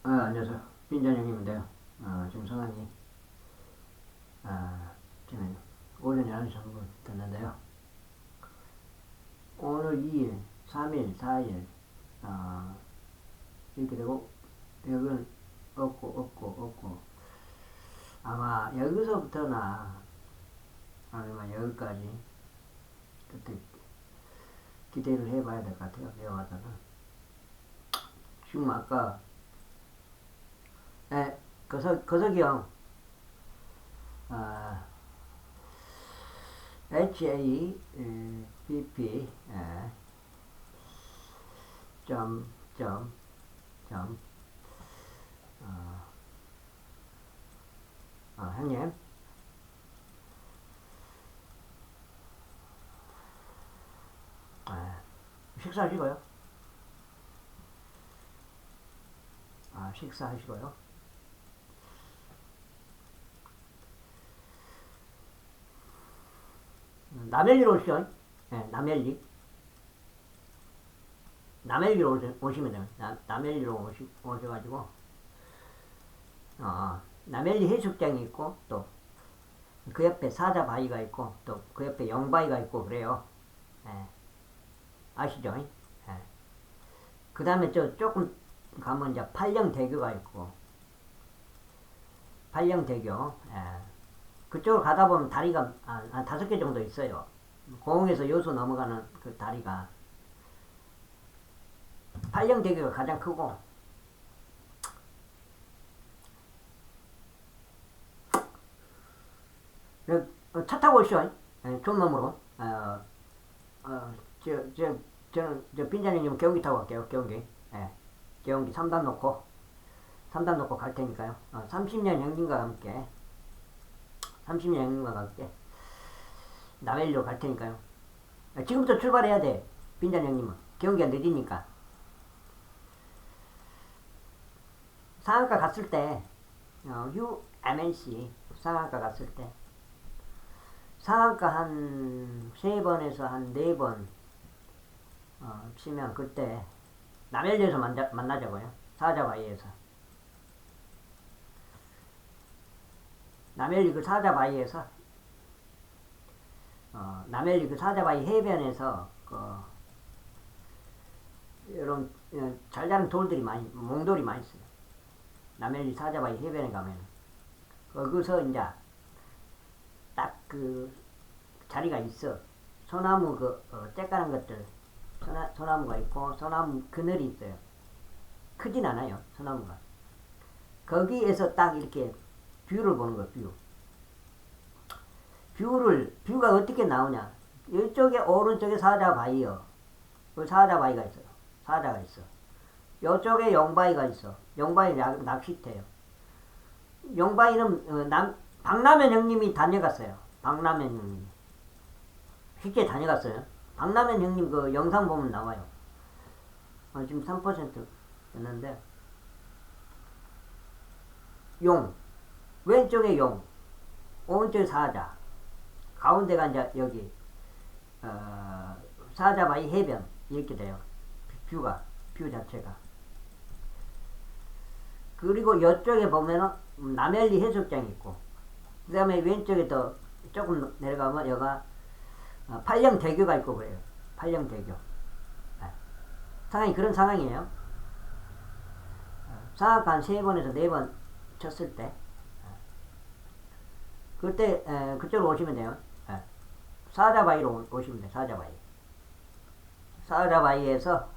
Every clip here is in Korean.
안녕하세요. 빈잔 형님인데요. 지금 상황이, 지금 오전 11시 3분 됐는데요. 오늘 2일, 3일, 4일, 이렇게 되고, 여기는 없고, 아마 여기서부터나, 아니면 여기까지, 그때 기대를 해봐야 될 것 같아요. 내가 봐서는. 지금 아까, 거석이 형, 아, HABP, 점, 점, 점, 형님, 식사하시고요. 식사하시고요. 남엘리로 오시죠. 남엘리. 남엘리로 오시면 돼요. 남엘리로 오셔가지고, 남엘리 해수욕장이 있고, 또, 그 옆에 사자바위가 있고, 또 그 옆에 영바위가 있고, 그래요. 예, 아시죠? 그 다음에 조금 가면 이제 팔령대교가 있고, 팔령대교, 그쪽으로 가다 보면 다리가, 5개 정도 있어요. 공항에서 여수 넘어가는 그 다리가. 팔령대교가 가장 크고, 차 타고 오시죠. 촌놈으로. 저는 빈자님은 경기 타고 갈게요. 경기 3단 놓고 갈 테니까요. 30년 형님과 함께, 30년 형님과 함께, 남해리로 갈 테니까요. 지금부터 출발해야 돼. 빈잔 형님은. 경기가 늦으니까. 상한가 갔을 때, UMNC 상한가 갔을 때, 상한가 한 3번에서 한 4번, 치면 그때, 남해리에서 만나자고요. 사자바위에서. 남해리 그 사자바위에서, 남해리 그 사자바위 해변에서, 이런, 잘 자란 몽돌이 많이 있어요. 남해리 사자바위 해변에 가면. 거기서 이제, 딱 그, 자리가 있어. 소나무 쬐까는 것들, 소나무가 있고, 소나무 그늘이 있어요. 크진 않아요, 소나무가. 거기에서 딱 이렇게 뷰를 보는 거예요, 뷰가 어떻게 나오냐. 이쪽에 오른쪽에 사자바위요. 그 사자바위가 있어요. 사자가 있어. 이쪽에 영바위가 있어. 영바위 낚시터예요. 영바위는 박라면 형님이 다녀갔어요. 박라면 형님이. 실제 다녀갔어요. 박라면 형님 그 영상 보면 나와요. 지금 3% 됐는데, 왼쪽에 용, 오른쪽에 사자, 가운데가 이제 여기, 사자바위 해변, 이렇게 돼요. 뷰 자체가. 그리고 이쪽에 보면은 남해리 해수욕장이 있고, 그 다음에 왼쪽에 더 조금 내려가면 여가 팔령대교가 있고 그래요. 팔령대교. 상황이 그런 상황이에요. 상하가 한 3번에서 4번 쳤을 때, 그때 그쪽으로 오시면 돼요. 사자바위로 오시면 돼요. 사자바위에서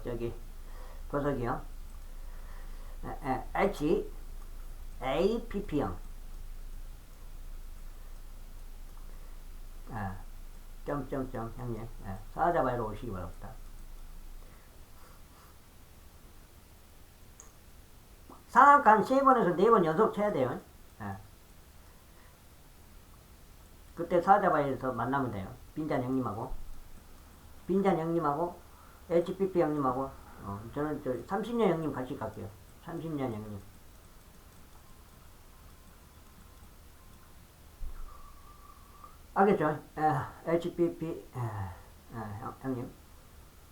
저기 보석이요. HAPP형 점점점 형님, 사자바위로 오시기 바랍니다. 상하가 한 3번에서 4번 연속 쳐야 돼요. 그때 사자바위에서 만나면 돼요. 빈잔 형님하고 HPP 형님하고, 저는 30년 형님 같이 갈게요. 30년 형님. 알겠죠? HPP 형님.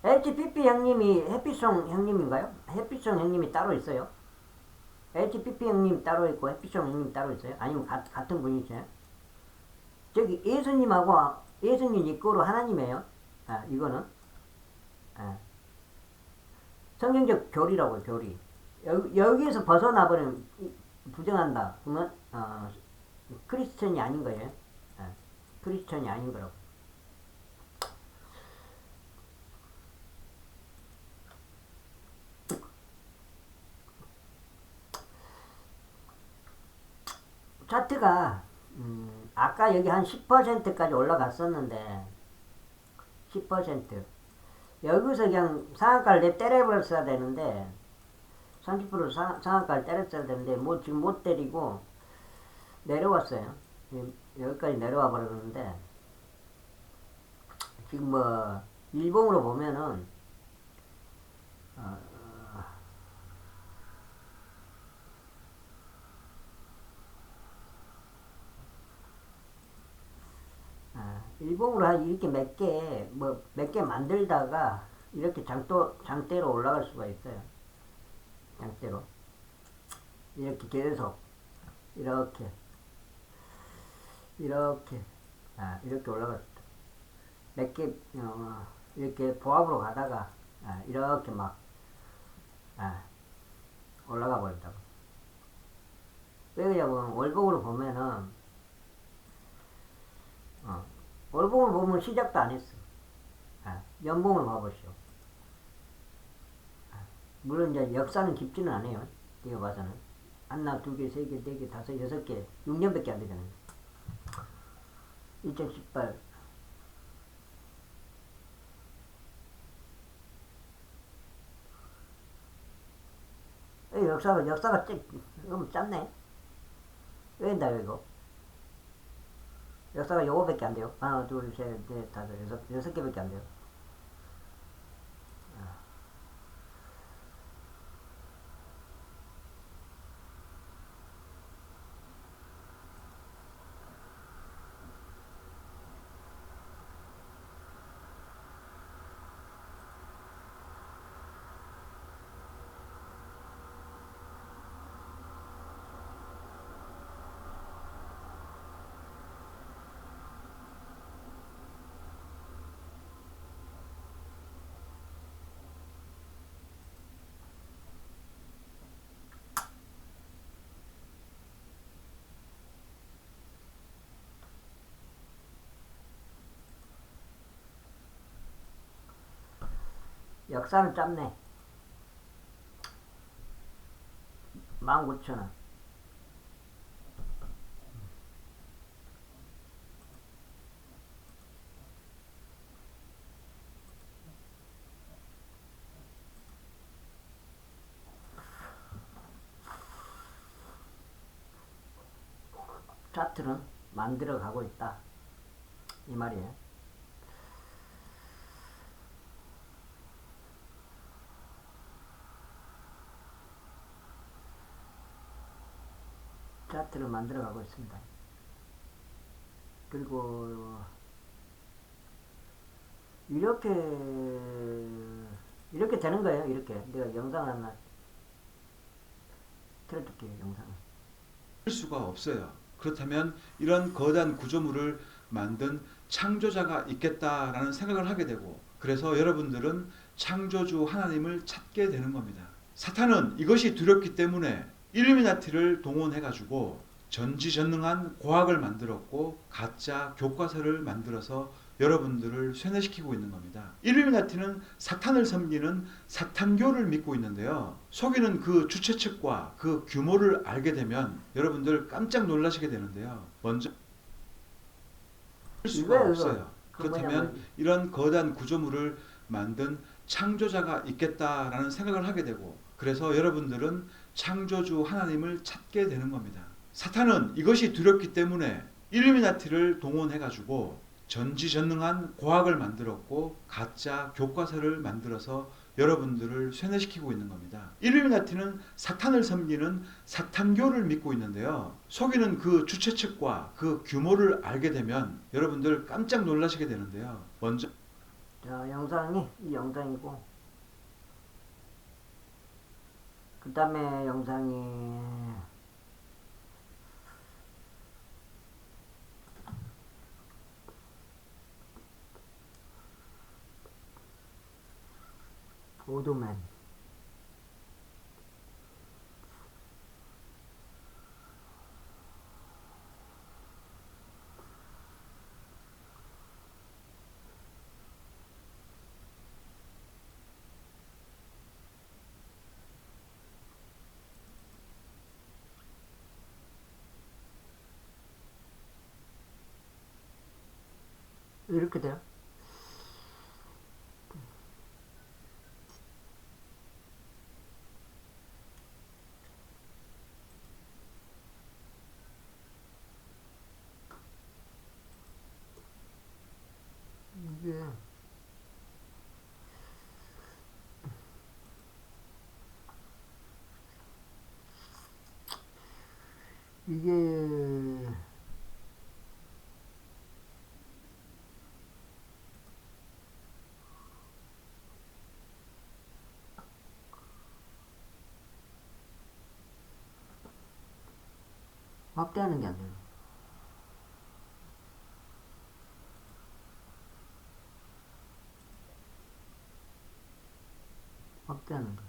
HPP 형님이 해피송 형님인가요? 해피송 형님이 따로 있어요? HPP 형님 따로 있고 해피송 형님 따로 있어요? 아니면 같은 분이세요? 저기 예수님하고 예수님 이거로 하나님이에요. 아, 이거는 아, 성경적 교리라고요. 교리. 여기에서 벗어나버리면 부정한다. 그러면 크리스천이 아닌 거예요. 아, 크리스천이 아닌 거라고. 차트가 아까 여기 한 10%까지 올라갔었는데 10% 여기서 그냥 상한가를 때려버렸어야 되는데 30% 상한가를 때렸어야 되는데 뭐 지금 못 때리고 내려왔어요. 여기까지 내려와 버렸는데 지금 뭐 일봉으로 보면은 어, 일봉으로 한 이렇게 몇 개 만들다가 이렇게 장대로 올라갈 수가 있어요. 장대로 이렇게 계속 이렇게 이렇게 이렇게 올라갔다. 몇 개 이렇게 보합으로 가다가 이렇게 막 올라가 버린다고. 왜 그러냐면 월봉으로 보면은 월봉을 보면 시작도 안 했어. 연봉을 봐보시오. 물론 이제 역사는 깊지는 않아요. 내가 봐서는 하나, 두 개, 세 개, 네 개, 다섯, 여섯 개, 6년밖에 안 되잖아요. 2018 역사가 너무 짧네. 왜 된다 이거? 역사가 요거밖에 안 돼요. 하나, 둘, 셋, 넷, 다섯, 여섯 개밖에 안 돼요. 역사는 짧네. 19,000원. 차트는 만들어 가고 있다. 이 말이에요. 차트를 만들어 가고 있습니다. 그리고 이렇게 되는 거예요. 이렇게 내가 영상을 하나 틀어줄게요. 영상을. 할 수가 없어요. 그렇다면 이런 거대한 구조물을 만든 창조자가 있겠다라는 생각을 하게 되고, 그래서 여러분들은 창조주 하나님을 찾게 되는 겁니다. 사탄은 이것이 두렵기 때문에 일루미나티를 동원해 가지고 전지전능한 과학을 만들었고 가짜 교과서를 만들어서 여러분들을 쇠뇌시키고 있는 겁니다. 일루미나티는 사탄을 섬기는 사탄교를 믿고 있는데요. 속이는 그 주최 측과 그 규모를 알게 되면 여러분들 깜짝 놀라시게 되는데요. 먼저 할 수가 없어요. 그렇다면 이런 거대한 구조물을 만든 창조자가 있겠다라는 생각을 하게 되고, 그래서 여러분들은 창조주 하나님을 찾게 되는 겁니다. 사탄은 이것이 두렵기 때문에 일루미나티를 동원해 가지고 전지전능한 과학을 만들었고 가짜 교과서를 만들어서 여러분들을 쇠뇌시키고 있는 겁니다. 일루미나티는 사탄을 섬기는 사탄교를 믿고 있는데요. 속이는 그 주최 측과 그 규모를 알게 되면 여러분들 깜짝 놀라시게 되는데요. 먼저 자, 영상이 이 영상이고, 그 다음에 영상이 오도맨. 이렇게 돼요. 이게 이게 확대하는 게 안 돼요. 확대하는 거.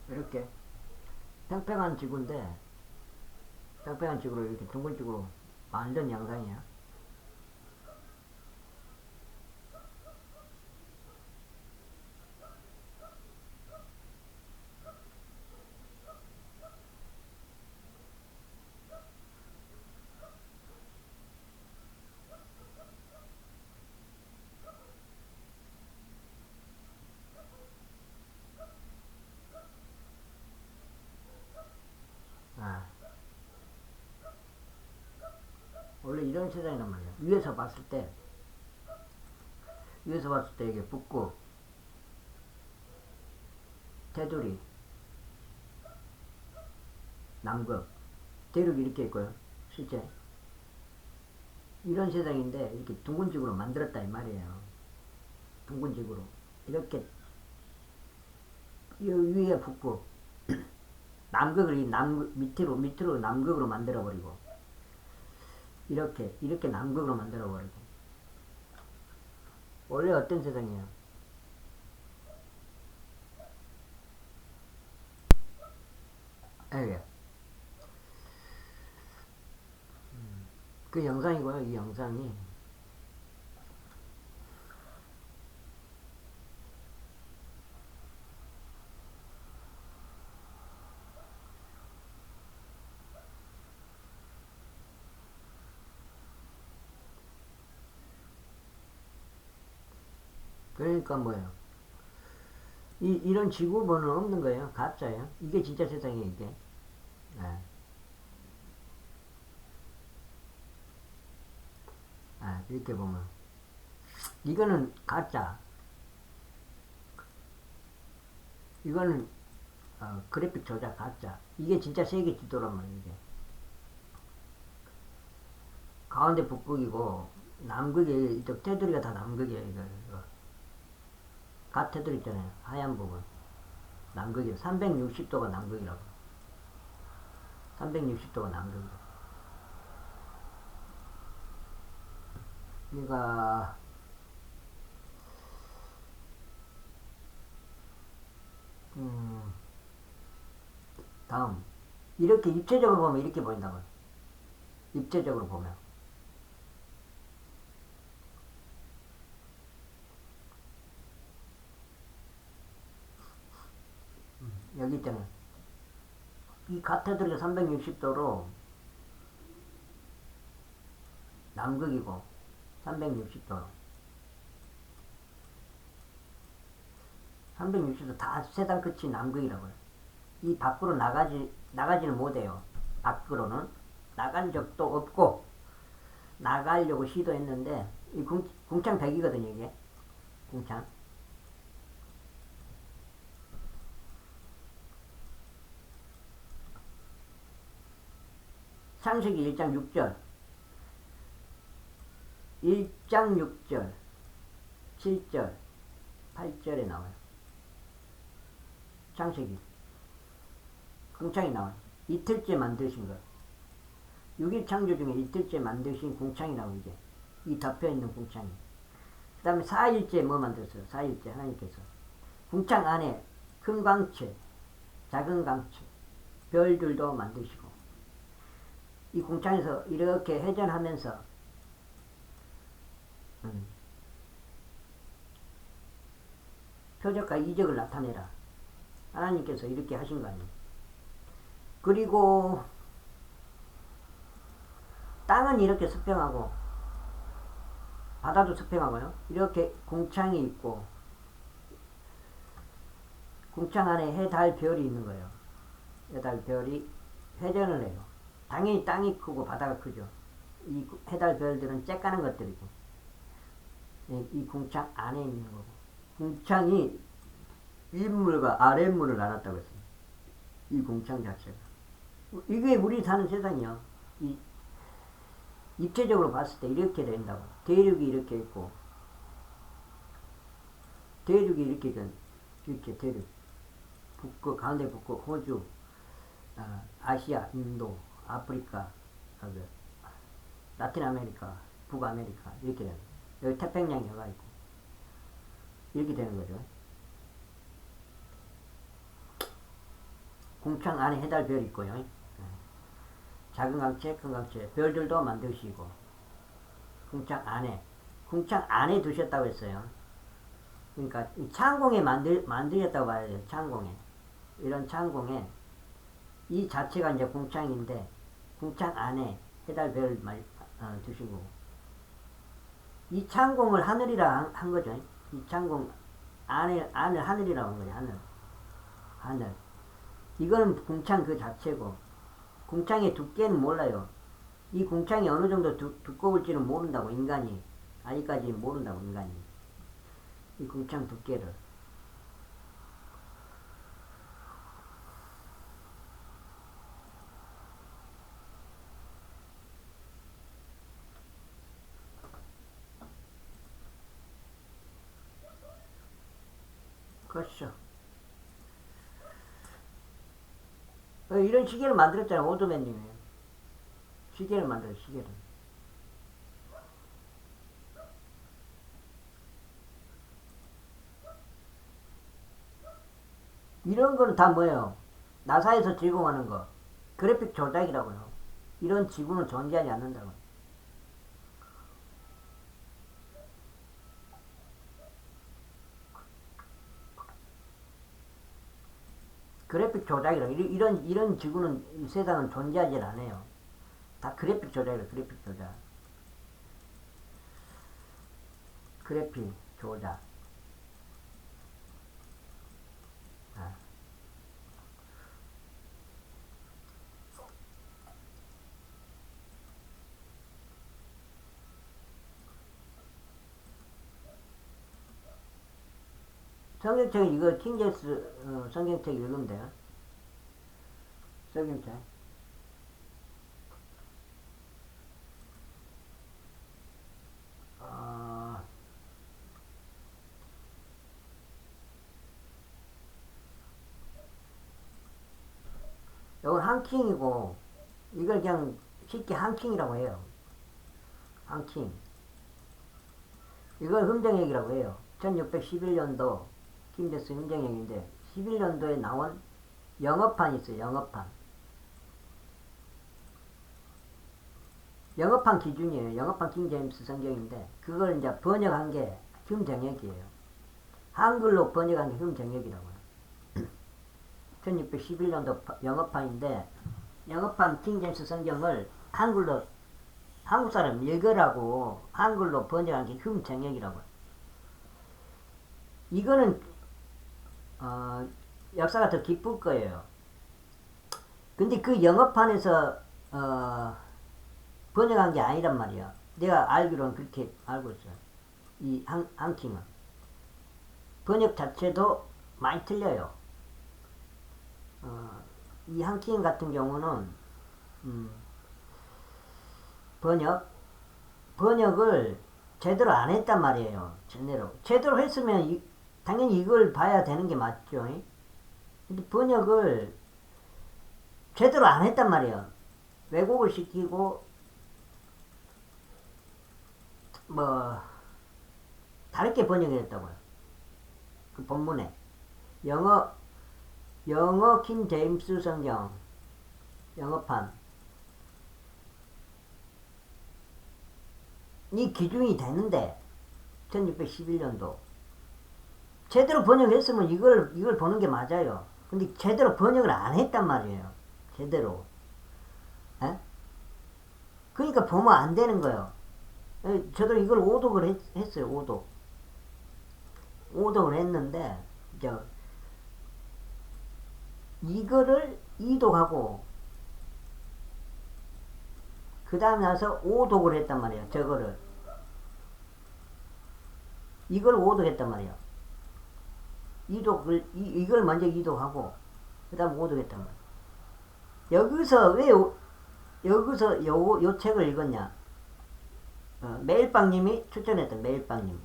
이렇게 팽팽한 지구인데, 팽팽한 지구로 이렇게 둥근 지구로 만든 영상이야. 아, 원래 이런 세상이란 말이야. 위에서 봤을 때 이게 북극, 테두리, 남극, 대륙이 이렇게 있고요. 실제 이런 세상인데 이렇게 둥근 지구로 만들었다 이 말이에요. 둥근 지구로 이렇게 이 위에 북극, 남극을 이 남극 밑으로 남극으로 만들어 버리고, 이렇게 남극으로 만들어 버리고. 원래 어떤 세상이에요? 예. 그 영상이고요. 이 영상이 그러니까 뭐예요? 이런 지구본은 없는 거예요. 가짜예요. 이게 진짜 세상이에요. 이게. 예. 예, 이렇게 보면 이거는 가짜. 이거는 그래픽 조작 가짜. 이게 진짜 세계 지도란 말이에요. 이게. 가운데 북극이고 남극이 이쪽 테두리가 다 남극이에요. 이거. 가 테두리 있잖아요. 하얀 부분. 남극이에요. 360도가 남극이라고. 360도가 남극이죠. 그러니까 다음 이렇게 입체적으로 보면 이렇게 보인다고요. 입체적으로 보면 여기 있잖아요. 이 카테드르가 360도로 남극이고 360도로 360도 다 세상 끝이 남극이라고요. 이 밖으로 나가지는 못해요. 밖으로는 나간 적도 없고 나가려고 시도했는데 이 궁창 100이거든요. 이게 궁창 창세기 1장 6절 1장 6절 7절 8절에 나와요. 창세기 궁창이 나와요. 이틀째 만드신 것 6일 창조 중에 이틀째 만드신 궁창이 나오고 이게 이 덮여있는 궁창이 그 다음에 4일째 뭐 만들었어요? 4일째 하나님께서 궁창 안에 큰 광채 작은 광채 별들도 만드시고 이 궁창에서 이렇게 회전하면서 표적과 이적을 나타내라. 하나님께서 이렇게 하신 거 아니에요. 그리고 땅은 이렇게 수평하고 바다도 수평하고요. 이렇게 궁창이 있고 궁창 안에 해, 달, 별이 있는 거예요. 해, 달, 별이 회전을 해요. 당연히 땅이 크고 바다가 크죠. 이 해, 달, 별들은 쬐까는 것들이고 이 궁창 안에 있는 거고 궁창이 윗물과 아랫물을 나눴다고 했어요. 이 궁창 자체가 이게 우리 사는 세상이야. 이 입체적으로 봤을 때 이렇게 된다고. 대륙이 이렇게 있고 대륙이 이렇게 된 이렇게 대륙 북극 가운데 북극 호주 아시아 인도 아프리카 라틴 아메리카 북아메리카 이렇게 되는 여기 태평양 해가 있고 이렇게 되는 거죠. 궁창 안에 해달 별 있고요. 작은 강체 큰 강체 별들도 만드시고 궁창 안에 두셨다고 했어요. 그러니까 이 창공에 만드셨다고 봐야 돼요. 창공에 이런 창공에 이 자체가 이제 궁창인데 궁창 안에 해달 별을 두시고 이 창공을 하늘이라 한 거죠. 이 창공 안을 하늘이라고 한 거예요. 하늘 이거는 궁창 그 자체고 궁창의 두께는 몰라요. 이 궁창이 어느 정도 두꺼울지는 모른다고 인간이 아직까지 모른다고 인간이 이 궁창 두께를 그렇죠. 이런 시계를 만들었잖아요. 오드맨님이 시계를 만들었어요. 시계를 이런 거는 다 뭐예요? 나사에서 제공하는 거 그래픽 조작이라고요. 이런 지구는 존재하지 않는다고. 그래픽 조작이라고. 이런 지구는 이 세상은 존재하지 않아요. 다 그래픽 조작이에요. 그래픽 조작. 그래픽 조작. 성경책 이거 킹제스 성경책 읽으면 돼요. 성경책. 이건 한킹이고 이걸 그냥 쉽게 한킹이라고 해요. 한킹. 이걸 흠정액이라고 해요. 1611년도 김대수 흠정액인데 11년도에 나온 영어판이 있어요. 영어판. 영어판 기준이에요. 영어판 킹제임스 성경인데 그걸 이제 번역한 게 흠정액이에요. 한글로 번역한 게 흠정액이라고 해요. 1611년도 영어판인데 영어판 킹제임스 성경을 한글로 한국 사람 읽으라고 한글로 번역한 게 흠정액이라고 해요. 이거는 역사가 더 깊을 거예요. 근데 그 영어판에서 번역한 게 아니란 말이야. 내가 알기로는 그렇게 알고 있어요. 이 한킹은 번역 자체도 많이 틀려요. 이 한킹 같은 경우는 번역을 제대로 안 했단 말이에요. 제대로 했으면 당연히 이걸 봐야 되는 게 맞죠. 근데 번역을 제대로 안 했단 말이에요. 왜곡을 시키고 뭐 다르게 번역을 했다고요. 그 본문에 영어 킹 제임스 성경 영어판 이 기준이 되는데 1611년도 제대로 번역했으면 이걸 보는 게 맞아요. 근데 제대로 번역을 안 했단 말이에요. 제대로. 에? 그러니까 보면 안 되는 거예요. 저도 이걸 오독을 했어요. 오독을 했는데 이거를 이독하고 그 다음에 나서 오독을 했단 말이에요. 저거를 이걸 오독했단 말이에요. 이걸 먼저 이독하고 그 다음 오독했단 말이에요. 여기서 왜 여기서 요 책을 읽었냐? 매일빵님이 추천했던 매일빵님.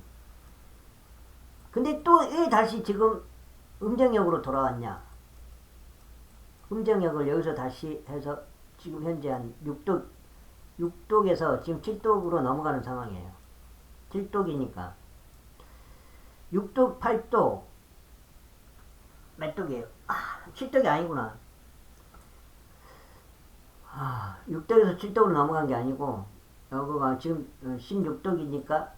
근데 또 왜 다시 지금 음정역으로 돌아왔냐? 음정역을 여기서 다시 해서 지금 현재 한 6독에서 지금 7독으로 넘어가는 상황이에요. 7독이니까 6독, 8독 몇 독이에요? 7독이 아니구나. 6독에서 7독으로 넘어간 게 아니고 여기가 지금 16독이니까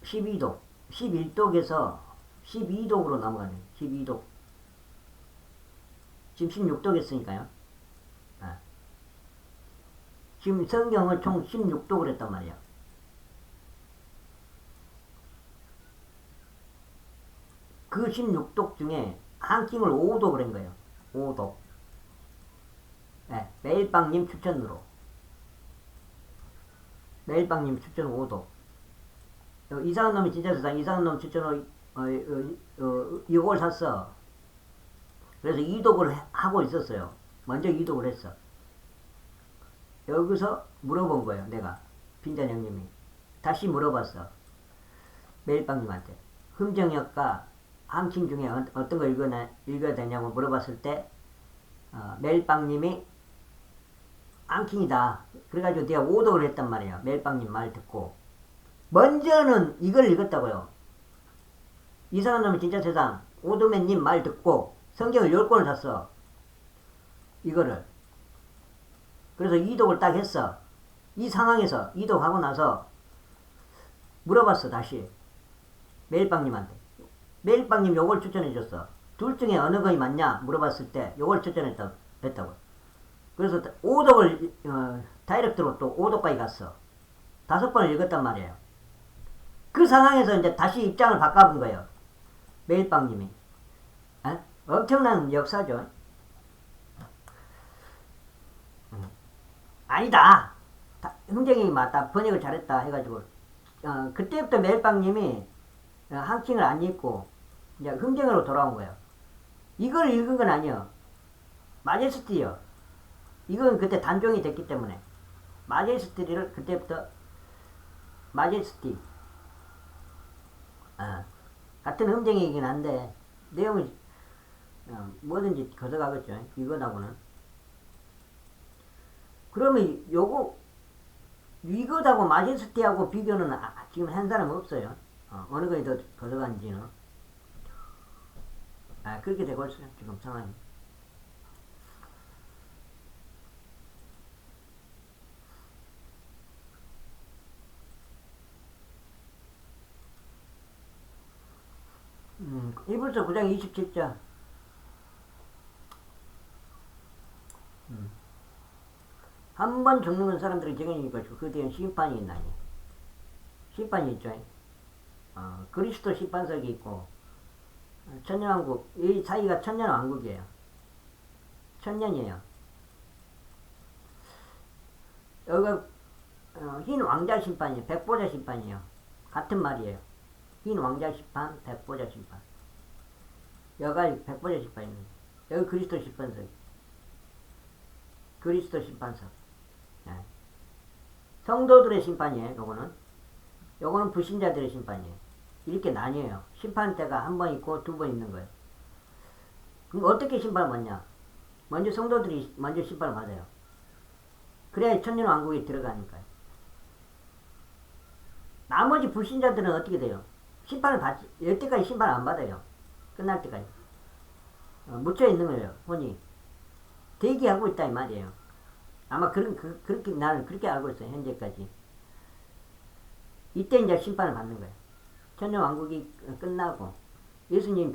12독 11독에서 12독으로 넘어가네. 12독 지금 16독 했으니까요. 지금 성경을 총 16독을 했단 말이에요. 그 16독 중에 한킹을 5독을 한 거예요. 5독. 매일빵님 추천으로. 매일빵님 추천 5독. 이상한 놈이 진짜 세상 이상한 놈 추천으로 이걸 샀어. 그래서 이독을 하고 있었어요. 먼저 이독을 했어. 여기서 물어본 거예요. 내가 빈잔 형님이 다시 물어봤어. 매일빵님한테 흠정역과 한킹 중에 어떤 거 읽어야 되냐고 물어봤을 때 매일빵님이 한킹이다. 그래가지고 내가 오독을 했단 말이야. 매일빵님 말 듣고 먼저는 이걸 읽었다고요. 이상한 놈이 진짜 세상 오도맨님 말 듣고 성경을 10권을 샀어. 이거를. 그래서 이독을 딱 했어. 이 상황에서 이독하고 나서 물어봤어. 다시 매일빵님한테. 매일빵님 요걸 추천해줬어. 둘 중에 어느 것이 맞냐 물어봤을 때 요걸 추천했다고. 그래서 오독을 다이렉트로 또 오독까지 갔어. 5번을 읽었단 말이에요. 그 상황에서 이제 다시 입장을 바꿔본 거예요. 매일빵님이. 엄청난 역사죠. 아니다. 흥정이 맞다. 번역을 잘했다 해가지고 그때부터 매일빵님이 한킹을 안 읽고 이제 흥정으로 돌아온 거예요. 이걸 읽은 건 아니에요. 마제스티요. 이건 그때 단종이 됐기 때문에 마제스티를 그때부터 마제스티 같은 흥정이긴 한데 내용이 뭐든지 걷어가겠죠. 이것하고는. 그러면 이것하고 마제스티하고 비교는 지금 한 사람 없어요. 어느 거에 더 걷어간지는. 그렇게 되고 있어요. 지금 상황이. 이불서 9장 27절. 한 번 죽는 사람들이 정해지니까 그 뒤엔 심판이 있나니. 심판이 있죠. 그리스도 심판석이 있고, 천년왕국, 이 사이가 천년왕국이에요. 천년이에요. 여기가 흰 왕자 심판이에요. 백보자 심판이에요. 같은 말이에요. 흰 왕자 심판, 백보자 심판. 여기가 백보자 심판입니다. 여기 그리스도 심판석. 그리스도 심판석. 네. 성도들의 심판이에요. 요거는 불신자들의 심판이에요. 이렇게 나뉘어요. 심판 때가 한 번 있고 두 번 있는 거예요. 그럼 어떻게 심판을 받냐? 먼저 성도들이 먼저 심판을 받아요. 그래야 천년왕국에 들어가니까요. 나머지 불신자들은 어떻게 돼요? 심판을 받지, 여태까지 심판을 안 받아요. 끝날 때까지. 묻혀 있는 거예요. 혼이. 대기하고 있다 이 말이에요. 아마 그렇게 나는 그렇게 알고 있어요. 현재까지. 이때 이제 심판을 받는 거예요. 천년왕국이 끝나고 예수님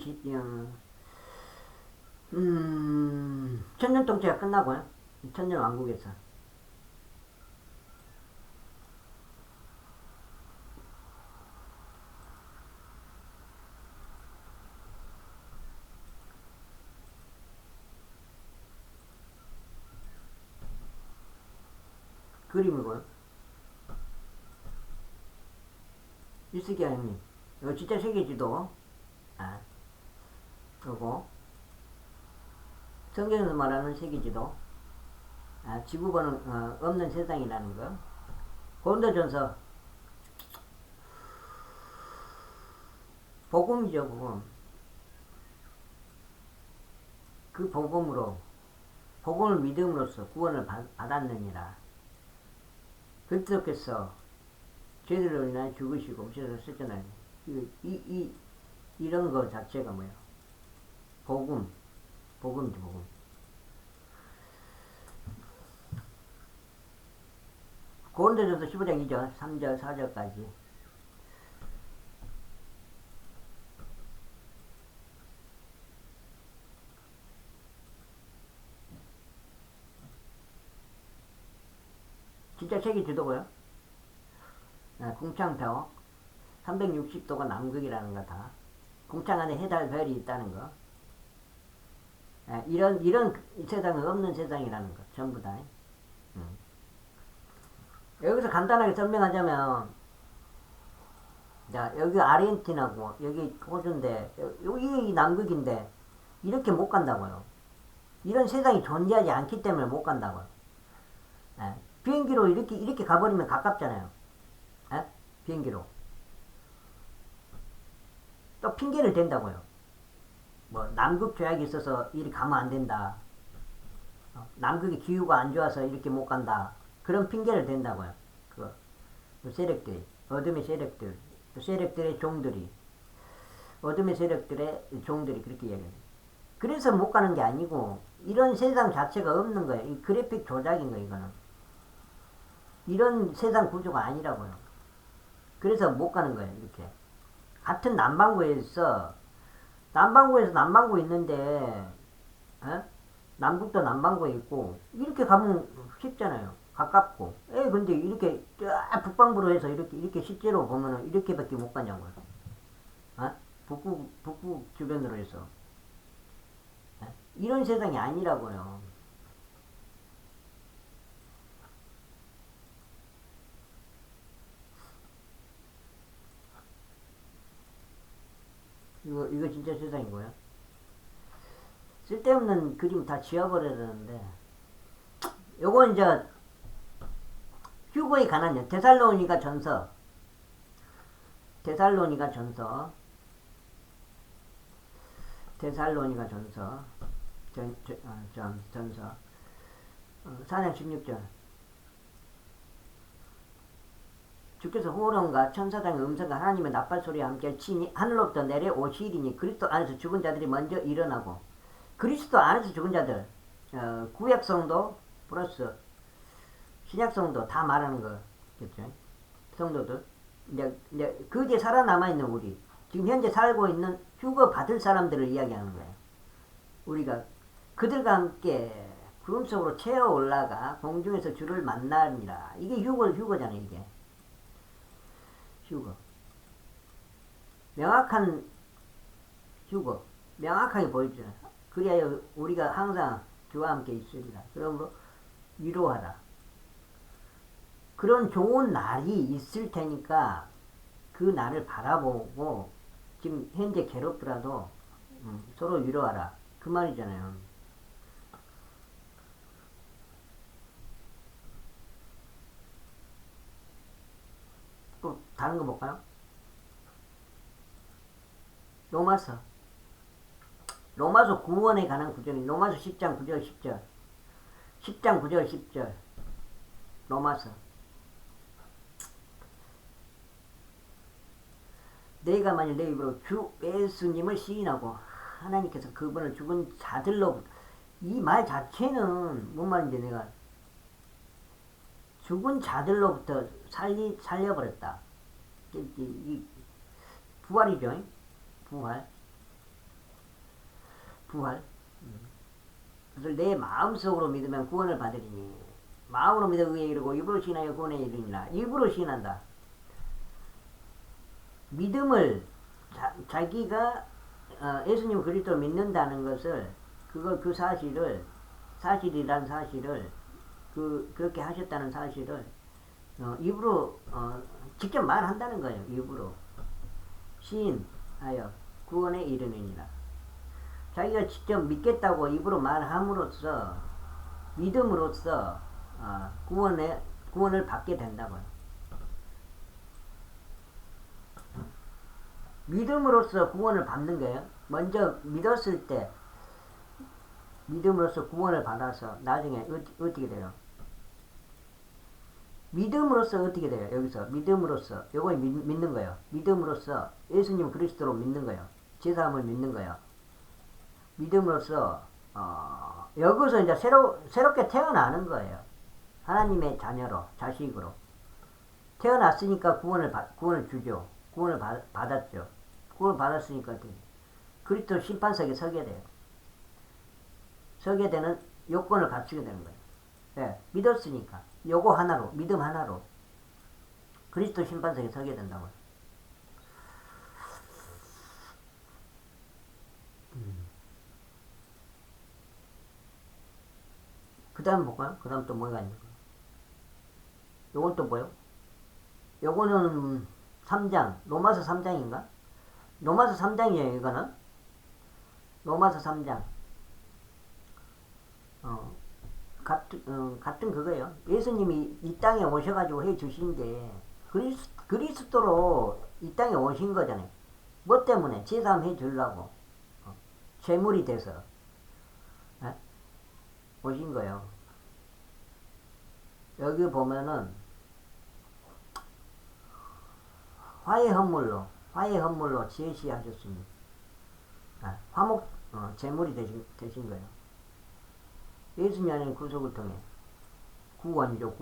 천년통치가 끝나고요. 천년왕국에서. 그림이고요. 이스기야 형님. 이거 진짜 세계지도. 그리고 성경에서 말하는 세계지도. 지구본은 없는 세상이라는 거. 고린도전서 복음이죠, 복음. 그 복음을 믿음으로써 구원을 받았느니라. 그리스도께서 죄들로 인하여 죽으시고 오셔서 쓰잖아요. 이런 거 자체가 뭐야? 복음이지, 복음. 고린도전서 15장 2절, 3절, 4절까지. 진짜 세계 지도고요. 궁창표 360도가 남극이라는 거 다. 궁창 안에 해달 별이 있다는 거. 이런 세상은 없는 세상이라는 거. 전부 다. 여기서 간단하게 설명하자면, 자, 여기 아르헨티나고, 여기 호주인데, 여기 남극인데, 이렇게 못 간다고요. 이런 세상이 존재하지 않기 때문에 못 간다고요. 비행기로 이렇게 가버리면 가깝잖아요. 비행기로. 또 핑계를 댄다고요. 뭐, 남극 조약이 있어서 이리 가면 안 된다. 남극의 기후가 안 좋아서 이렇게 못 간다. 그런 핑계를 댄다고요. 그 세력들이, 어둠의 세력들, 세력들의 종들이, 어둠의 세력들의 종들이 그렇게 이야기해요. 그래서 못 가는 게 아니고, 이런 세상 자체가 없는 거예요. 이 그래픽 조작인 거예요, 이거는. 이런 세상 구조가 아니라고요. 그래서 못 가는 거예요, 이렇게. 같은 남반구에서 남반구 있는데, 남북도 남반구에 있고, 이렇게 가면 쉽잖아요. 가깝고. 근데 이렇게, 북방부로 해서 이렇게 실제로 보면은 이렇게밖에 못 가냐고요. 북부 주변으로 해서. 이런 세상이 아니라고요. 이거 진짜 세상이고요. 쓸데없는 그림 다 지워버려야 되는데, 요거 이제, 휴거에 관한 데살로니가 전서 2장 데살로니가 전서 전서 4장 16절. 주께서 호령과 천사장의 음성과 하나님의 나팔소리와 함께 치니 하늘로부터 내려오시리니 그리스도 안에서 죽은 자들이 먼저 일어나고, 그리스도 안에서 죽은 자들, 구약성도 플러스 신약성도 다 말하는 거겠죠. 성도들, 이제 그 뒤에 살아남아있는 우리, 지금 현재 살고 있는 휴거 받을 사람들을 이야기하는 거예요. 우리가 그들과 함께 구름 속으로 채어 올라가 공중에서 주를 만나니라. 이게 휴거잖아요. 이게 휴거, 명확한 휴거, 명확하게 보여주잖아요. 그리하여 우리가 항상 주와 함께 있으리라. 그러므로 위로하라. 그런 좋은 날이 있을 테니까 그 날을 바라보고 지금 현재 괴롭더라도 서로 위로하라. 그 말이잖아요. 또 다른 거 볼까요? 로마서 구원에 관한 구절이 로마서 10장 9절 10절 10장 9절 10절 로마서. 내가 만일 내 입으로 주 예수님을 시인하고 하나님께서 그분을 죽은 자들로부터, 이 말 자체는 뭔 말인지, 내가 죽은 자들로부터 살려버렸다. 이 부활이죠. 부활. 그래서 내 마음속으로 믿으면 구원을 받으리니 마음으로 믿어 의에 이르고 입으로 시인하여 구원에 이르니라. 입으로 시인한다. 믿음을 자기가 예수님 그리스도를 믿는다는 것을, 그 사실이란 사실을, 그렇게 하셨다는 사실을 입으로 직접 말한다는 거예요. 입으로 시인하여 구원에 이르느니라. 자기가 직접 믿겠다고 입으로 말함으로써, 믿음으로써 구원을 받게 된다고요. 믿음으로써 구원을 받는 거예요. 먼저 믿었을 때 믿음으로써 구원을 받아서 나중에 어떻게 돼요? 믿음으로써 어떻게 돼요? 여기서 믿음으로써, 요거 믿는 거예요. 믿음으로써 예수님 그리스도로 믿는 거예요. 제사함을 믿는 거예요. 믿음으로써 여기서 이제 새롭게 태어나는 거예요. 하나님의 자녀로, 자식으로 태어났으니까 구원을 주죠. 구원을 받았죠. 구원을 받았으니까 그리스도 심판석에 서게 돼요. 서게 되는 요건을 갖추게 되는 거예요. 네, 믿었으니까 요거 하나로, 믿음 하나로 그리스도 심판석에 서게 된다고요. 그 다음 볼까요? 그 다음 또 뭐가 있는 거예요? 요건 또 뭐요? 요거는 3장, 로마서 3장인가? 로마서 3장이에요, 이거는. 로마서 3장. 같은 그거예요. 예수님이 이 땅에 오셔가지고 해 주신 게 그리스도로 이 땅에 오신 거잖아요. 뭐 때문에? 제사함 해 주려고. 제물이 돼서. 네? 오신 거예요. 여기 보면은 화해 헌물로 제시하셨습니다. 화목 제물이 되신 거예요. 예수님 안에 구속을 통해 구원이죠.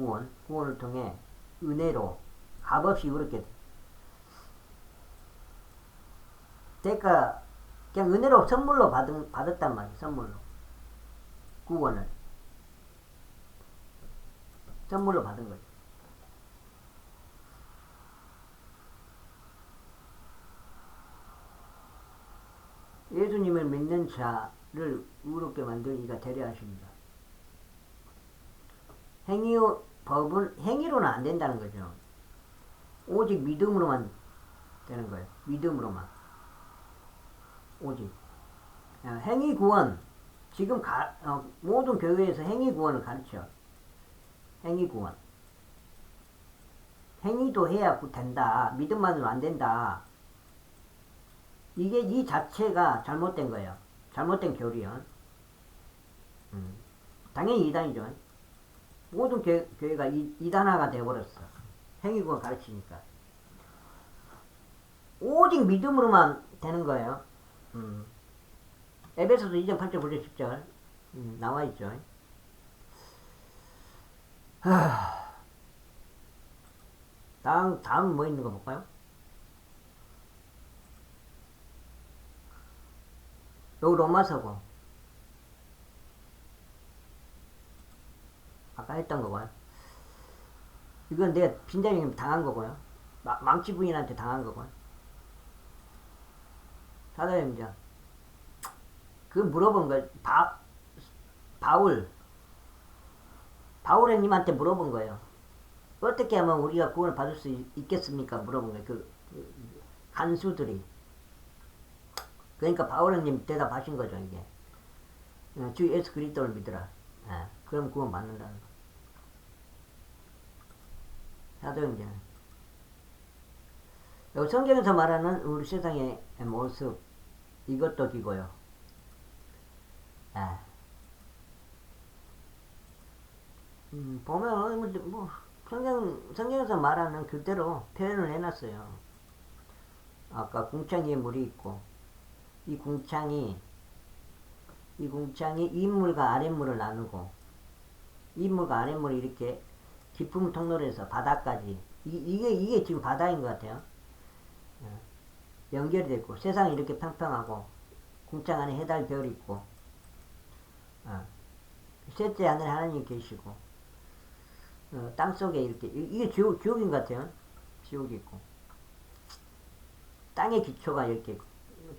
구원을 통해 은혜로 값없이 그렇게 대가 그냥 은혜로 선물로 받았단 말이에요. 선물로 구원을 선물로 받은 거죠. 예수님을 믿는 자를 의롭게 만들기가 되려하십니다. 법은 행위로는 안 된다는 거죠. 오직 믿음으로만 되는 거예요. 믿음으로만. 오직. 행위 구원. 지금 모든 교회에서 행위 구원을 가르쳐. 행위 구원. 행위도 해야 된다. 믿음만으로 안 된다. 이 자체가 잘못된 거예요. 잘못된 교리요. 당연히 이단이죠. 모든 교회가 이단화가 되어버렸어. 행위구가 가르치니까. 오직 믿음으로만 되는 거예요. 에베소서 2장 8절 9절 10절 나와있죠. 다음 뭐 있는 거 볼까요? 여기 로마서고 아까 했던 거고요. 이건 내가 빈자님 당한 거고요. 망치 부인한테 당한 거고요. 사도행전 그 물어본 거 바울 형님한테 물어본 거예요. 어떻게 하면 우리가 구원을 받을 수 있겠습니까? 물어본 거예요. 그 간수들이. 그러니까 바울 형님 대답하신 거죠. 이게 주 예수 그리스도를 믿으라. 그럼 구원 받는다는 거. 사도행전. 여기 성경에서 말하는 우리 세상의 모습 이것도 기고요. 보면 뭐 성경에서 말하는 그대로 표현을 해놨어요. 아까 궁창 위에 물이 있고 이 궁창이 윗물과 아랫물을 나누고 윗물과 아랫물이 이렇게 깊은 통로에서 바다까지 이게 지금 바다인 것 같아요. 연결이 됐고 세상이 이렇게 평평하고 궁창 안에 해달 별이 있고 셋째 하늘에 하나님 계시고 땅속에 이렇게 이게 지옥인 것 같아요. 지옥이 있고 땅의 기초가 이렇게 있고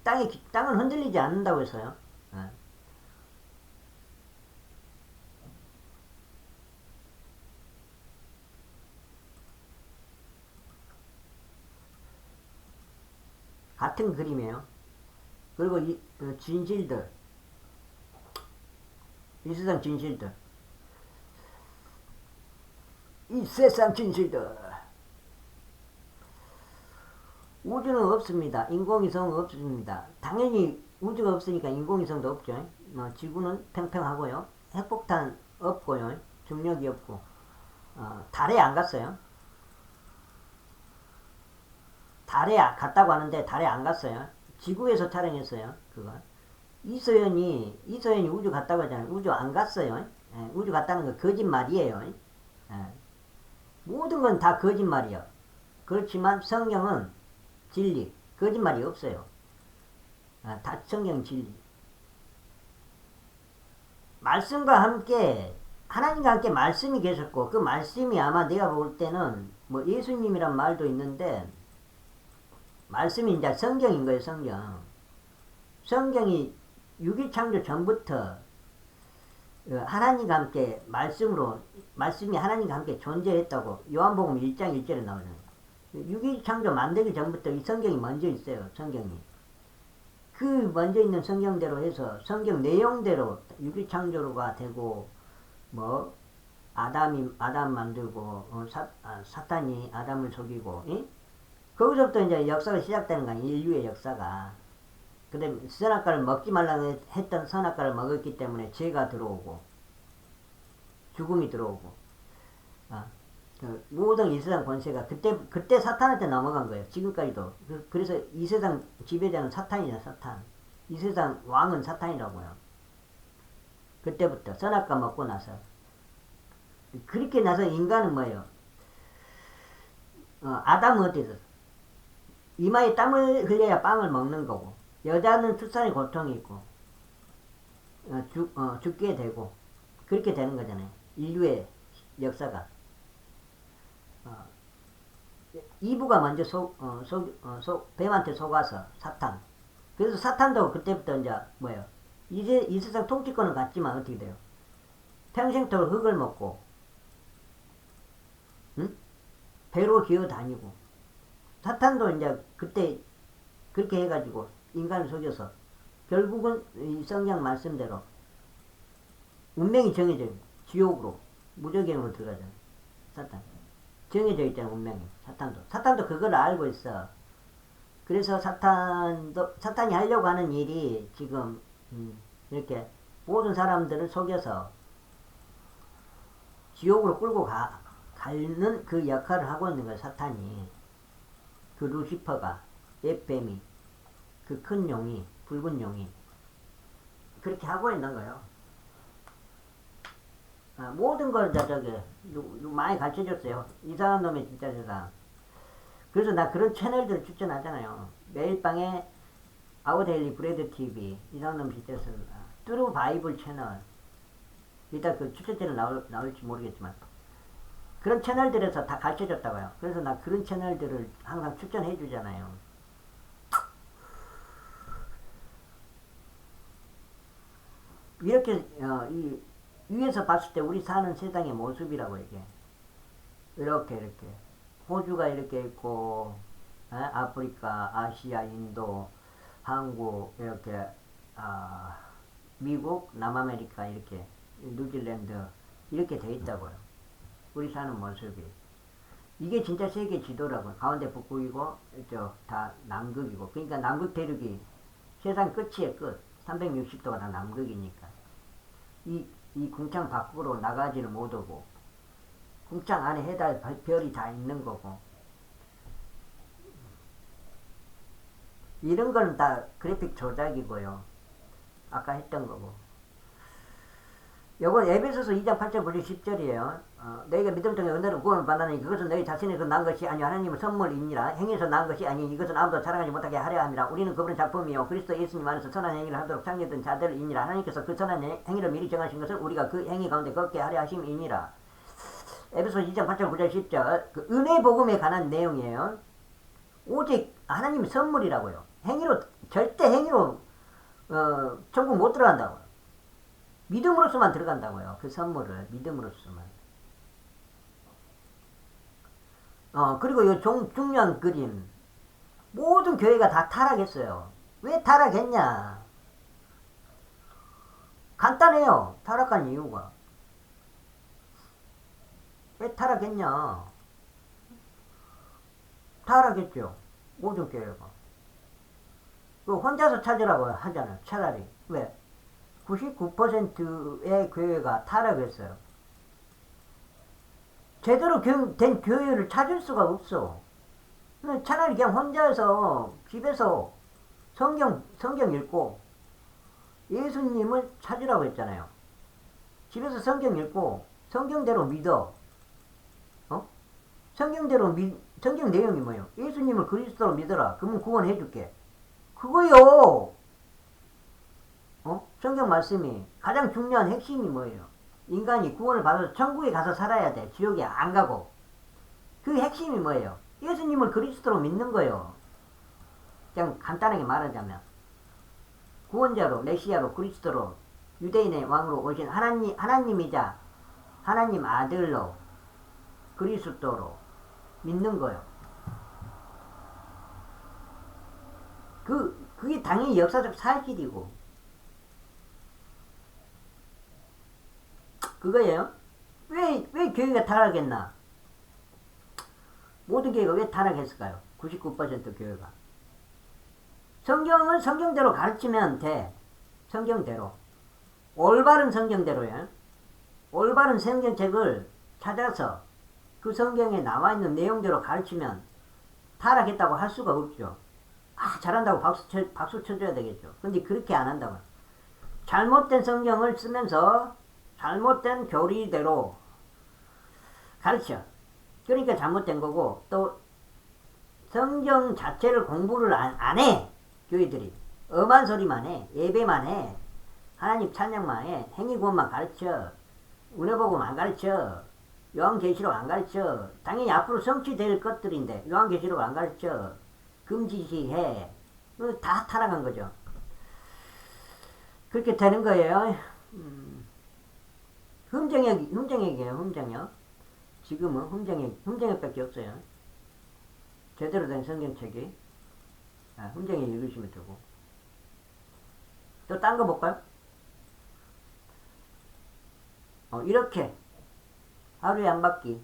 땅은 흔들리지 않는다고 해서요. 같은 그림이에요. 그리고 진실들 이 세상 진실들 이 세상 진실들 우주는 없습니다. 인공위성은 없습니다. 당연히 우주가 없으니까 인공위성도 없죠. 지구는 평평하고요. 핵폭탄 없고요. 중력이 없고 달에 안 갔어요. 달에 갔다고 하는데 달에 안 갔어요. 지구에서 촬영했어요. 그거. 이소연이 우주 갔다고 하잖아요. 우주 안 갔어요. 우주 갔다는 거 거짓말이에요. 모든 건 다 거짓말이요. 그렇지만 성경은 진리, 거짓말이 없어요. 다 성경 진리. 말씀과 함께 하나님과 함께 말씀이 계셨고 그 말씀이 아마 내가 볼 때는 뭐 예수님이란 말도 있는데 말씀이 이제 성경인 거예요. 성경이 유기창조 전부터 하나님과 함께 말씀이 하나님과 함께 존재했다고 요한복음 1장 1절에 나오잖아요. 유기창조 만들기 전부터 이 성경이 먼저 있어요. 성경이. 그 먼저 있는 성경대로 해서 성경 내용대로 유기창조가 되고 뭐 아담 만들고 사탄이 아담을 속이고 거기서부터 이제 역사가 시작되는 거야. 인류의 역사가. 근데 선악과를 먹지 말라고 했던 선악과를 먹었기 때문에 죄가 들어오고 죽음이 들어오고 모든 이 세상 권세가 그때 사탄한테 넘어간 거예요. 지금까지도. 그래서 이 세상 지배자는 사탄이야. 사탄. 이 세상 왕은 사탄이라고요. 그때부터 선악과 먹고 나서 그렇게 나서 인간은 뭐예요? 아담은 어땠어? 이마에 땀을 흘려야 빵을 먹는 거고 여자는 출산의 고통이 있고 죽게 되고 그렇게 되는 거잖아요. 인류의 역사가. 이브가 먼저 뱀한테 속아서 사탄. 그래서 사탄도 그때부터 이제 뭐예요? 이제 이 세상 통치권은 갖지만 어떻게 돼요? 평생토록 흙을 먹고 배로 기어 다니고 사탄도 이제 그때 그렇게 해가지고 인간을 속여서 결국은 이 성경 말씀대로 운명이 정해져요. 지옥으로 무적행으로 들어가잖아요. 사탄 정해져 있잖아요. 운명이. 사탄도 그걸 알고 있어. 그래서 사탄이 하려고 하는 일이 지금 이렇게 모든 사람들을 속여서 지옥으로 끌고 가는 그 역할을 하고 있는 거예요. 사탄이. 그 루시퍼가, 옓뱀이, 그 큰 용이, 붉은 용이 그렇게 하고 있는 거예요. 모든 걸 많이 가르쳐줬어요. 이상한 놈의 진짜 세상. 그래서 나 그런 채널들을 추천하잖아요. 매일 밤에 아우데일리 브레드 TV, 이상한 놈 진짜 세상, 뚜루 바이블 채널. 이따 그 추천체는 나올지 모르겠지만 그런 채널들에서 다 가르쳐줬다고요. 그래서 나 그런 채널들을 항상 추천해 주잖아요. 이렇게 이 위에서 봤을 때 우리 사는 세상의 모습이라고 이게 이렇게 호주가 이렇게 있고 아프리카, 아시아, 인도, 한국 이렇게 미국, 남아메리카 이렇게 뉴질랜드 이렇게 돼 있다고요. 우리 사는 모습이 이게 진짜 세계 지도라고요. 가운데 북극이고 이쪽 다 남극이고 그러니까 남극 대륙이 세상 끝이에요. 끝. 360도가 다 남극이니까 이 궁창 밖으로 나가지를 못하고 궁창 안에 해달 별이 다 있는 거고 이런 거는 다 그래픽 조작이고요. 아까 했던 거고 요건 에베소서 2장 8절 9절 10절이에요. 너희가 믿음을 통해 은혜로 구원을 받나니 그것은 너희 자신에서 난 것이 아니요 하나님의 선물이니라. 행위에서 난 것이 아니 이것은 아무도 자랑하지 못하게 하려 함이라. 우리는 그분의 작품이요 그리스도 예수님 안에서 선한 행위를 하도록 창조된 자들이니라. 하나님께서 그 선한 행위를 미리 정하신 것을 우리가 그 행위 가운데 걷게 하려 하심이니라. 에베소서 2장 8절 9절 10절 그 은혜 복음에 관한 내용이에요. 오직 하나님의 선물이라고요. 행위로 절대 행위로 천국 못 들어간다고요. 믿음으로서만 들어간다고요. 그 선물을 믿음으로서만. 그리고 요 중요한 그림. 모든 교회가 다 타락했어요. 왜 타락했냐? 간단해요. 타락한 이유가. 왜 타락했냐? 타락했죠. 모든 교회가. 혼자서 찾으라고 하잖아요. 차라리. 왜? 99%의 교회가 타락했어요. 제대로 된 교회를 찾을 수가 없어. 차라리 그냥 혼자서 집에서 성경 읽고 예수님을 찾으라고 했잖아요. 집에서 성경 읽고 성경대로 믿어. 성경 내용이 뭐예요? 예수님을 그리스도로 믿어라. 그러면 구원해줄게. 그거요. 성경 말씀이 가장 중요한 핵심이 뭐예요? 인간이 구원을 받아서 천국에 가서 살아야 돼. 지옥에 안 가고. 그 핵심이 뭐예요? 예수님을 그리스도로 믿는 거예요. 그냥 간단하게 말하자면 구원자로 메시아로 그리스도로 유대인의 왕으로 오신 하나님이자 하나님 아들로 그리스도로 믿는 거예요. 그게 당연히 역사적 사실이고 그거예요. 왜 교회가 타락했나? 모든 교회가 왜 타락했을까요? 99% 교회가. 성경은 성경대로 가르치면 돼. 성경대로. 올바른 성경대로요. 올바른 성경책을 찾아서 그 성경에 나와 있는 내용대로 가르치면 타락했다고 할 수가 없죠. 잘한다고 박수 쳐줘야 되겠죠. 근데 그렇게 안 한다고. 잘못된 성경을 쓰면서 잘못된 교리대로 가르쳐. 그러니까 잘못된 거고 또 성경 자체를 공부를 안 해. 교회들이. 엄한 소리만 해. 예배만 해. 하나님 찬양만 해. 행위구원만 가르쳐. 은혜복음 안 가르쳐. 요한계시록 안 가르쳐. 당연히 앞으로 성취될 것들인데 요한계시록 안 가르쳐. 금지시해. 다 타락한 거죠. 그렇게 되는 거예요. 흠정역이에요. 흠정역. 지금은 흠정역밖에 없어요. 제대로 된 성경책이. 흠정역 읽으시면 되고. 또 딴 거 볼까요? 이렇게 하루에 한 바퀴.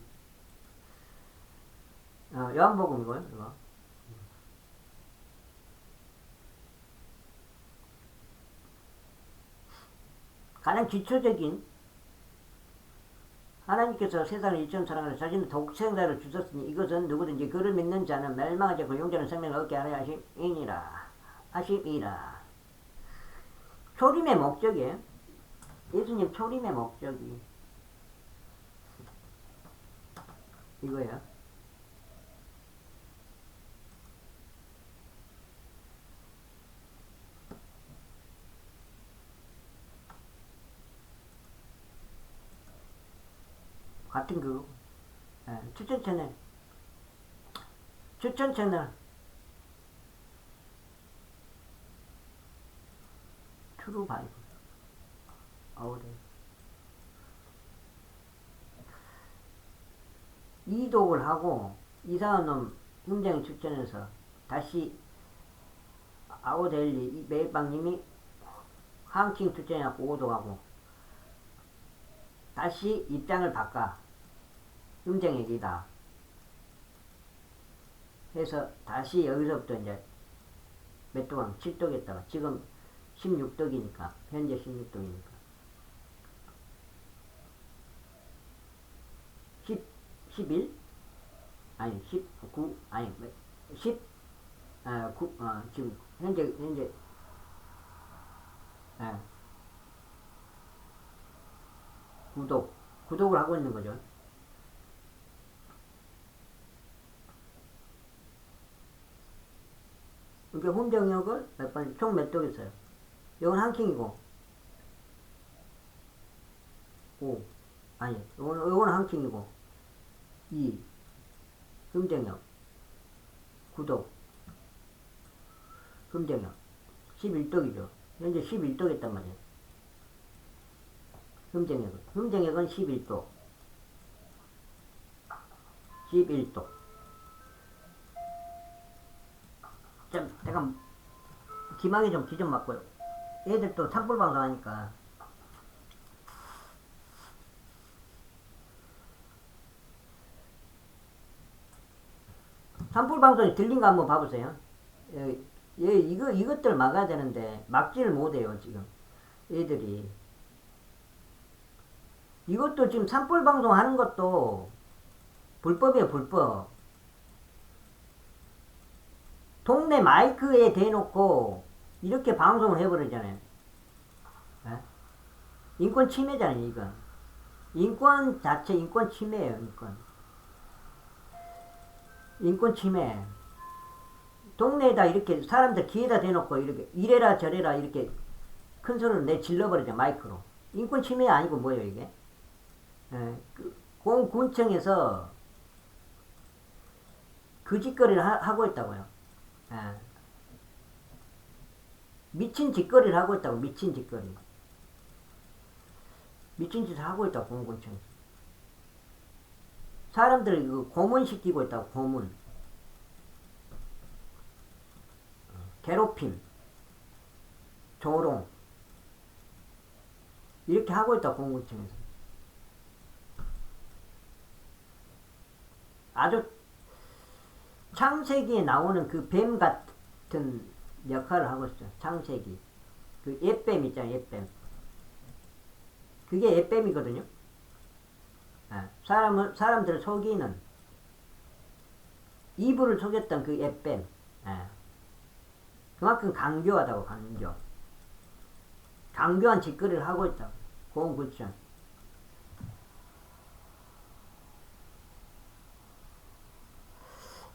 요한복음이고요. 이거. 가장 기초적인 하나님께서 세상을 이처럼 사랑하사 자신의 독생자를 주셨으니 이것은 누구든지 그를 믿는 자는 멸망하지 않고 영원한 생명을 얻게 하려 하심이라. 초림의 목적이에요. 예수님 초림의 목적이 이거예요. 같은 그 추천 채널 트루 바이블 아우데 이독을 하고 이상한 놈 흉쟁이 추천해서 다시 아우델리 메이빵님이 한킹 추천해갖고 오독하고 다시 입장을 바꿔 흉쟁얘기다 해서 다시 여기서부터 이제 몇 도강 7독 했다가 지금 16독이니까 현재 16독이니까 11 아니 19 아니 10 지금 현재 구독을 하고 있는 거죠. 이게 홈정역을 몇 번, 총 몇 독 있어요? 이건 한 킹이고, 이건 한 킹이고, 2, 흠정역, 구독, 흠정역, 11독이죠. 현재 11독 했단 말이에요. 흠정역은 11독. 11독. 내가 기망에 좀 기 좀 맞고요. 애들 또 산불 방송 하니까. 산불 방송이 들린 거 한번 봐보세요. 이것들 막아야 되는데, 막지를 못해요, 지금. 애들이. 이것도 지금 산불 방송 하는 것도 불법이에요, 불법. 동네 마이크에 대놓고 이렇게 방송을 해버리잖아요. 에? 인권 침해잖아요, 이건. 인권 자체 인권 침해예요, 인권 침해. 동네에다 이렇게 사람들 귀에다 대놓고 이렇게 이래라 저래라 이렇게 큰 소리를 내질러버리죠, 마이크로. 인권 침해 아니고 뭐예요, 이게? 공군청에서 그 짓거리를 하고 있다고요. 미친 짓거리를 하고 있다고. 미친 짓거리. 미친 짓을 하고 있다고. 공군청에서 사람들을 고문시키고 있다고. 고문, 괴롭힘, 조롱 이렇게 하고 있다고. 공군청에서 아주 창세기에 나오는 그 뱀 같은 역할을 하고 있어요. 창세기. 그 옛뱀 있잖아요, 옛뱀. 그게 옛뱀이거든요. 사람들을 속이는, 이불을 속였던 그 옛뱀. 그만큼 강교하다고, 강교한 짓거리를 하고 있다고. 공군청.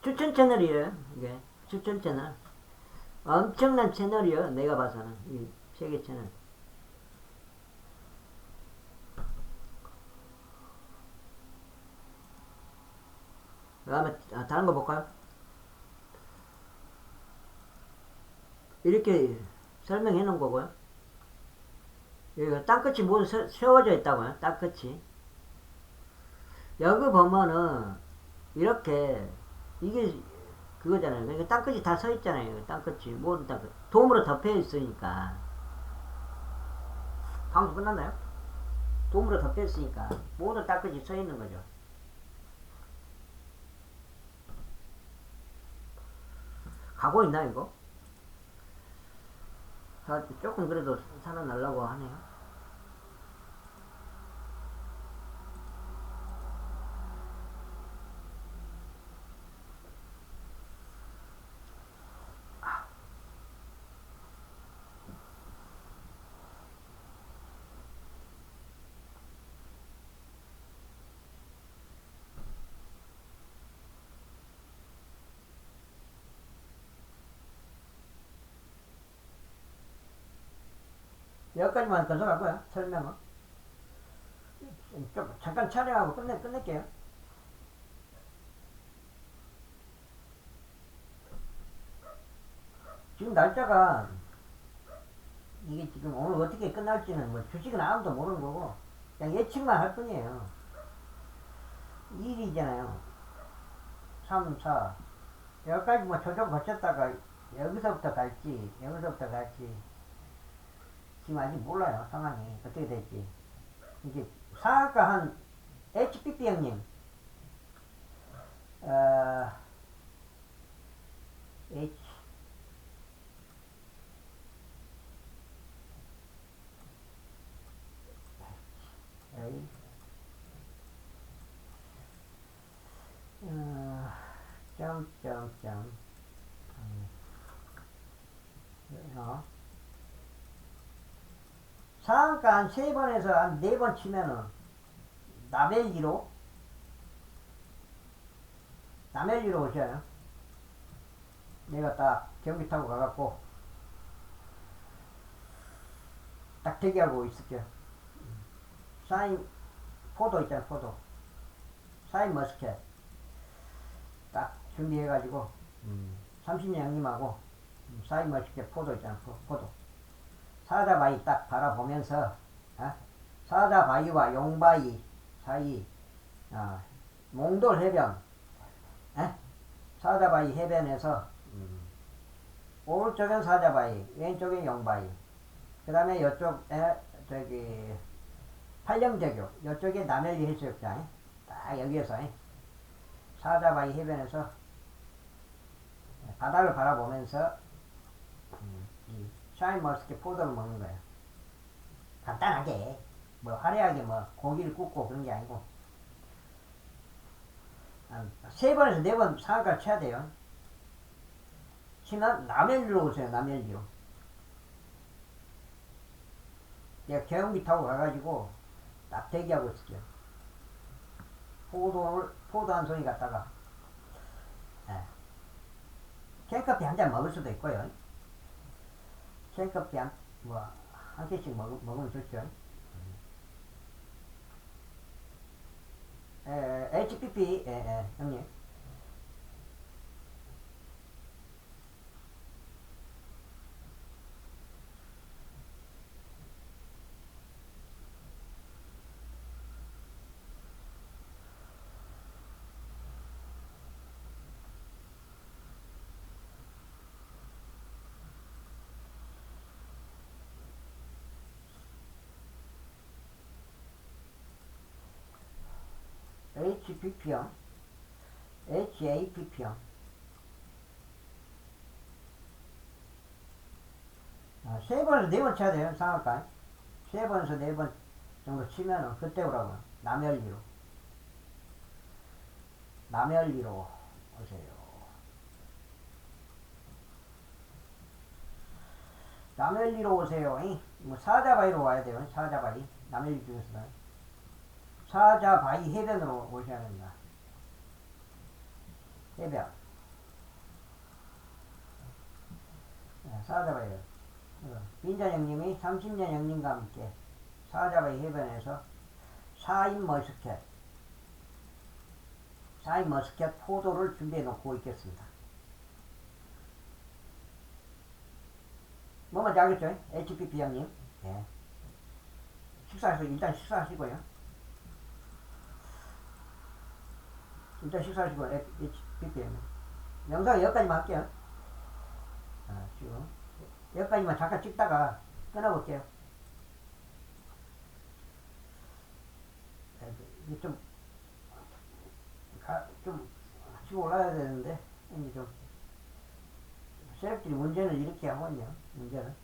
추천 채널이에요. 이게 추천 채널. 엄청난 채널이에요. 내가 봐서는 이 세계 채널. 그 다음에 다른 거 볼까요? 이렇게 설명해 놓은 거고요. 여기 땅끝이 모두 세워져 있다고요. 땅끝이. 여기 보면은 이렇게 이게 그거잖아요. 그러니까 땅끝이 다 서 있잖아요. 땅끝이 모든 땅끝 돔으로 덮여 있으니까. 방송 끝났나요? 돔으로 덮여 있으니까 모든 땅끝이 서 있는 거죠. 가고 있나 이거? 조금 그래도 살아나려고 하네요. 여기까지만 건설할 거야. 설명은. 좀 잠깐 촬영하고 끝낼게요. 지금 날짜가 이게 지금 오늘 어떻게 끝날지는 뭐 주식은 아무도 모르는 거고 그냥 예측만 할 뿐이에요. 2일이잖아요. 3, 4 여기까지 뭐 조정 거쳤다가 여기서부터 갈지 지금 아직 몰라요. 상황이 어떻게 될지. 이제 상한가 한 HPP 형님 H A 점점점 상한가 한 3번에서 한 4번 치면은 나벨리로 오셔요. 내가 딱 경기 타고 가갖고 딱 대기하고 있을게요. 사인 포도 있잖아. 포도 사인 머스켓 딱 준비해가지고 30년 형님하고 사인 머스켓 포도 있잖아. 포도 사자바위 딱 바라보면서 사자바위와 용바위 사이 몽돌 해변 사자바위 해변에서 오른쪽엔 사자바위 왼쪽엔 용바위 그 다음에 이쪽에 저기 팔령대교 이쪽에 남엘리 해수욕장 딱 여기에서 사자바위 해변에서 바다를 바라보면서 이 샤인머스켓 포도를 먹는 거예요. 간단하게 뭐 화려하게 뭐 고기를 굽고 그런 게 아니고 3번에서 4번 상한가를 쳐야 돼요. 치면 남엘리로 오세요. 남엘리로. 내가 경비 타고 가가지고 딱 대기하고 있을게요. 포도 한 송이 갖다가 캔커피 한 잔 먹을 수도 있고요. 캔커피 한 캔씩 먹으면 좋죠. HPP 형님 HPP형 HAPP형 3번에서 4번 쳐야 돼요. 상한가 3번에서 4번 정도 치면은 그때 오라고. 남열리로 오세요. 남열리로 오세요. 뭐 사자바위로 와야 돼요. 사자바위 남열리 중에서는 사자바위 해변으로 오셔야 됩니다. 해변 사자바위 빈잔 형님이 30년 형님과 함께 사자바위 해변에서 샤인 머스켓 포도를 준비해 놓고 있겠습니다. 뭐 뭔지 알겠죠? HPP 형님. 일단 식사하시고요. HPP 형님. 영상 여기까지만 할게요. 지금 여기까지만 잠깐 찍다가 끊어볼게요. 이게 좀 치고 올라가야 되는데 이제 좀 세력들이 문제를 이렇게 하거든요. 문제를